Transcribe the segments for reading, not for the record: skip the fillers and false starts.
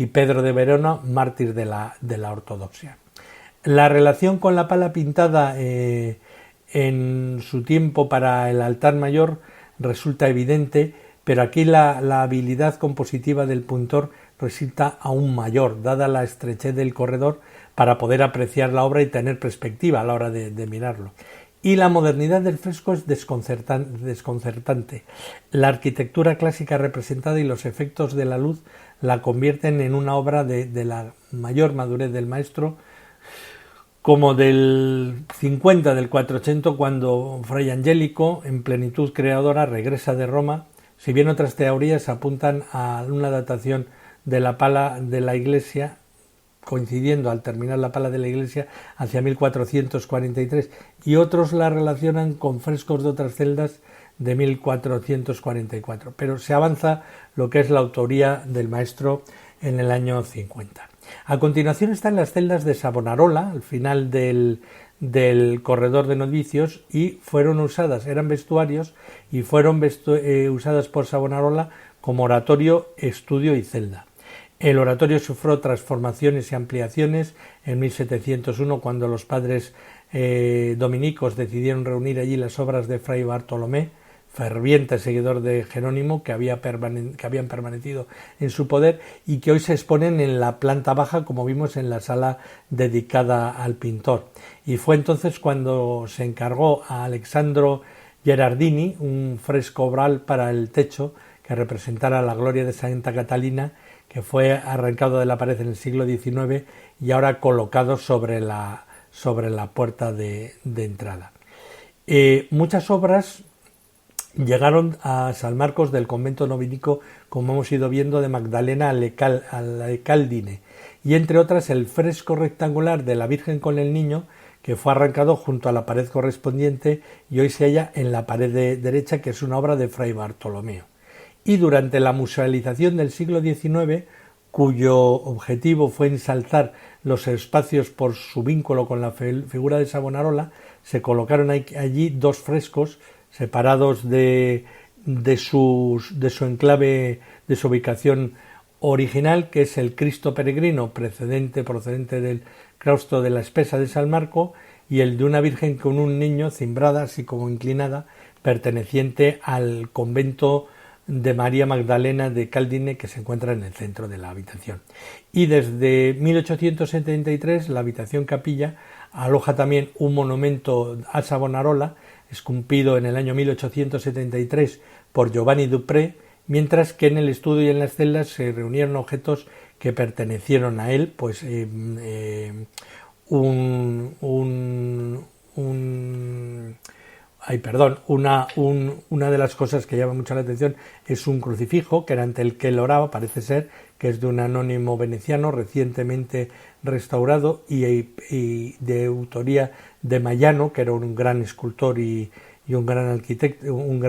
y Pedro de Verona, mártir de la ortodoxia. La relación con la pala pintada en su tiempo para el altar mayor resulta evidente, pero aquí la habilidad compositiva del pintor resulta aún mayor, dada la estrechez del corredor para poder apreciar la obra y tener perspectiva a la hora de mirarlo. Y la modernidad del fresco es desconcertante. La arquitectura clásica representada y los efectos de la luz la convierten en una obra de la mayor madurez del maestro, como del 50 del 400, cuando Fray Angelico, en plenitud creadora, regresa de Roma, si bien otras teorías apuntan a una datación de la pala de la iglesia, coincidiendo al terminar la pala de la iglesia hacia 1443, y otros la relacionan con frescos de otras celdas de 1444, pero se avanza lo que es la autoría del maestro en el año 50. A continuación están las celdas de Savonarola, al final del corredor de novicios, y fueron usadas, eran vestuarios, y fueron usadas por Savonarola como oratorio, estudio y celda. El oratorio sufrió transformaciones y ampliaciones en 1701, cuando los padres dominicos decidieron reunir allí las obras de Fray Bartolomé, ferviente seguidor de Jerónimo, que habían permanecido en su poder y que hoy se exponen en la planta baja, como vimos en la sala dedicada al pintor. Y fue entonces cuando se encargó a Alessandro Gherardini un fresco obral para el techo que representara la gloria de Santa Catalina, que fue arrancado de la pared en el siglo XIX y ahora colocado sobre la puerta de entrada. Muchas obras llegaron a San Marcos del convento novinico, como hemos ido viendo, de Magdalena alle Caldine, y entre otras el fresco rectangular de la Virgen con el Niño, que fue arrancado junto a la pared correspondiente y hoy se halla en la pared derecha, que es una obra de Fray Bartolomeo. Y durante la musealización del siglo XIX, cuyo objetivo fue ensalzar los espacios por su vínculo con la figura de Savonarola, se colocaron allí dos frescos separados de su enclave, de su ubicación original, que es el Cristo Peregrino procedente del claustro de la Espesa de San Marco, y el de una Virgen con un niño cimbrada, así como inclinada, perteneciente al convento de María Magdalena de Caldine, que se encuentra en el centro de la habitación. Y desde 1873 la habitación capilla aloja también un monumento a Savonarola, esculpido en el año 1873 por Giovanni Dupré, mientras que en el estudio y en las celdas se reunieron objetos que pertenecieron a él, pues una de las cosas que llama mucho la atención es un crucifijo que era ante el que él oraba, parece ser que es de un anónimo veneciano recientemente restaurado y de autoría de Mayano, que era un gran escultor y un gran arquitecto, un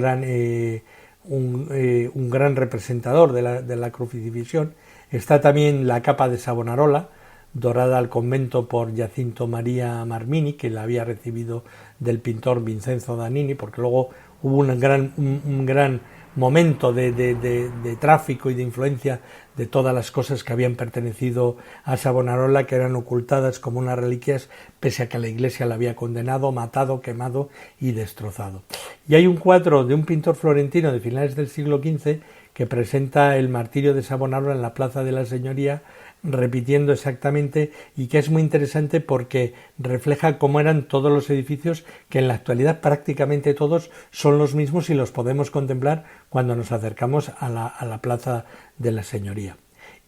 gran representador de la crucifixión. Está también la capa de Savonarola, dorada al convento por Jacinto María Marmini, que la había recibido del pintor Vincenzo Danini, porque luego hubo un gran momento de tráfico y de influencia de todas las cosas que habían pertenecido a Savonarola, que eran ocultadas como unas reliquias, pese a que la Iglesia la había condenado, matado, quemado y destrozado. Y hay un cuadro de un pintor florentino de finales del siglo XV que presenta el martirio de Savonarola en la Plaza de la Señoría, repitiendo exactamente, y que es muy interesante porque refleja cómo eran todos los edificios, que en la actualidad prácticamente todos son los mismos y los podemos contemplar cuando nos acercamos a la Plaza de la Señoría.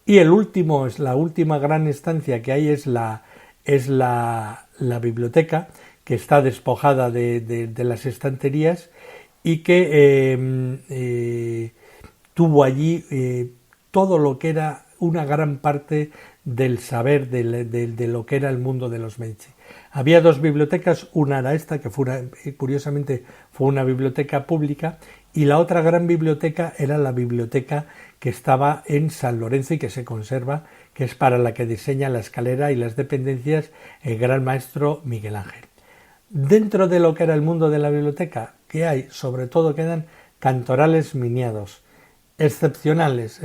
Y la última gran estancia que hay es la biblioteca, que está despojada de las estanterías y que tuvo allí todo lo que era una gran parte del saber de lo que era el mundo de los Medici. Había dos bibliotecas, una era esta, que curiosamente fue una biblioteca pública, y la otra gran biblioteca era la biblioteca que estaba en San Lorenzo y que se conserva, que es para la que diseña la escalera y las dependencias el gran maestro Miguel Ángel. Dentro de lo que era el mundo de la biblioteca, ¿qué hay? Sobre todo quedan cantorales miniados, excepcionales.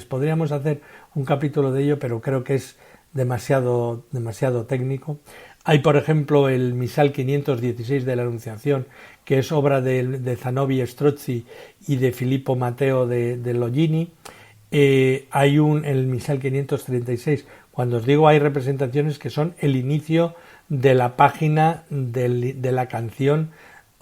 Podríamos hacer un capítulo de ello, pero creo que es demasiado técnico. Hay, por ejemplo, el Misal 516 de la Anunciación, que es obra de Zanobi Strozzi y de Filippo Matteo de Longini. Hay el Misal 536. Cuando os digo hay representaciones que son el inicio de la página de la canción,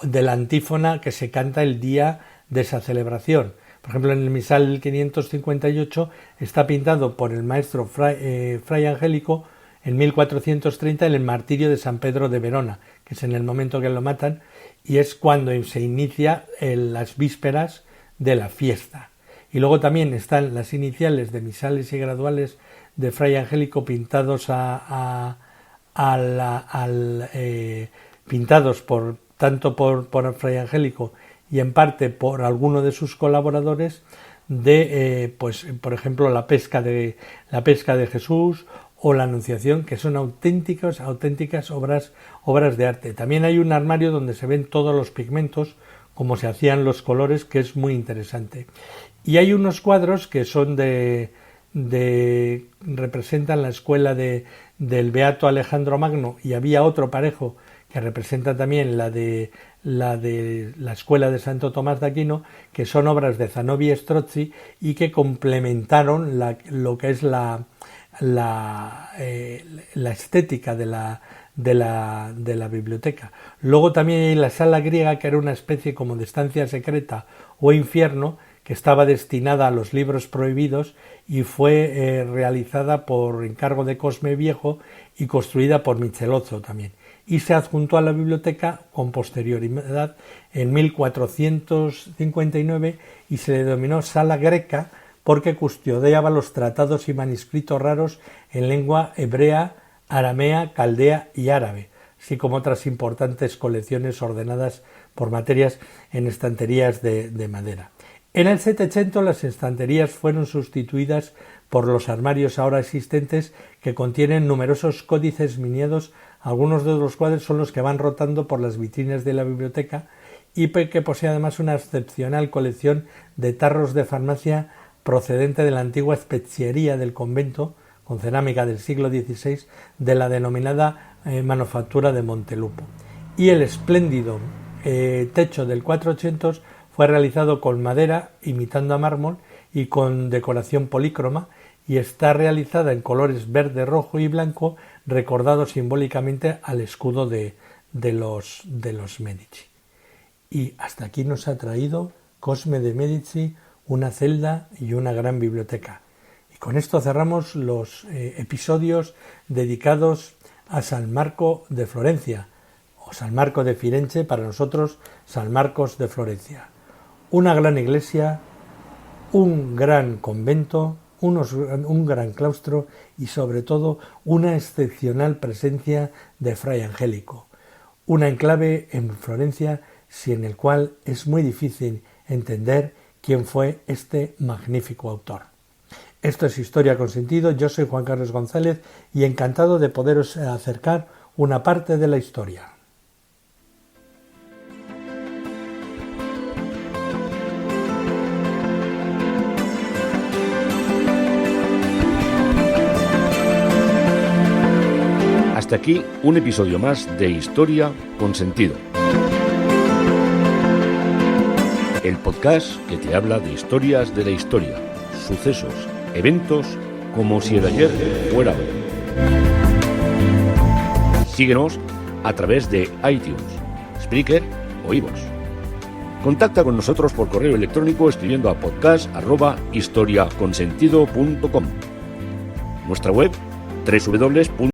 de la antífona que se canta el día de esa celebración. Por ejemplo, en el Misal 558 está pintado por el maestro Fray Angélico en 1430 en el martirio de San Pedro de Verona, que es en el momento que lo matan, y es cuando se inicia las vísperas de la fiesta. Y luego también están las iniciales de misales y graduales de Fray Angélico pintados pintados tanto por Fray Angélico y en parte por alguno de sus colaboradores pues por ejemplo la pesca de Jesús o la Anunciación, que son auténticas obras de arte. También hay un armario donde se ven todos los pigmentos, como se hacían los colores, que es muy interesante. Y hay unos cuadros que son representan la escuela del Beato Alejandro Magno, y había otro parejo que representa también la de la escuela de Santo Tomás de Aquino, que son obras de Zanobi Strozzi y que complementaron lo que es la estética de la biblioteca. Luego también hay la sala griega, que era una especie como de estancia secreta o infierno, que estaba destinada a los libros prohibidos y fue realizada por encargo de Cosme Viejo y construida por Michelozzo también. Y se adjuntó a la biblioteca con posterioridad en 1459 y se le denominó Sala Greca porque custodiaba los tratados y manuscritos raros en lengua hebrea, aramea, caldea y árabe, así como otras importantes colecciones ordenadas por materias en estanterías de madera. En el Settecento las estanterías fueron sustituidas por los armarios ahora existentes, que contienen numerosos códices miniados, algunos de los cuales son los que van rotando por las vitrinas de la biblioteca, y que posee además una excepcional colección de tarros de farmacia procedente de la antigua especiería del convento, con cerámica del siglo XVI, de la denominada manufactura de Montelupo. Y el espléndido techo del 400 fue realizado con madera, imitando a mármol, y con decoración polícroma, y está realizada en colores verde, rojo y blanco, recordado simbólicamente al escudo de los Medici. Y hasta aquí nos ha traído Cosme de Medici, una celda y una gran biblioteca. Y con esto cerramos los episodios dedicados a San Marco de Florencia, o San Marco de Firenze, para nosotros San Marcos de Florencia. Una gran iglesia, un gran convento, un gran claustro y sobre todo una excepcional presencia de Fray Angélico. Un enclave en Florencia sin el cual es muy difícil entender quién fue este magnífico autor. Esto es Historia con Sentido. Yo soy Juan Carlos González y encantado de poderos acercar una parte de la historia. Hasta aquí un episodio más de Historia con Sentido. El podcast que te habla de historias de la historia, sucesos, eventos, como si el ayer fuera hoy. Síguenos a través de iTunes, Spreaker o iVoox. Contacta con nosotros por correo electrónico escribiendo a podcast@historiaconsentido.com. Nuestra web www.historiaconsentido.com.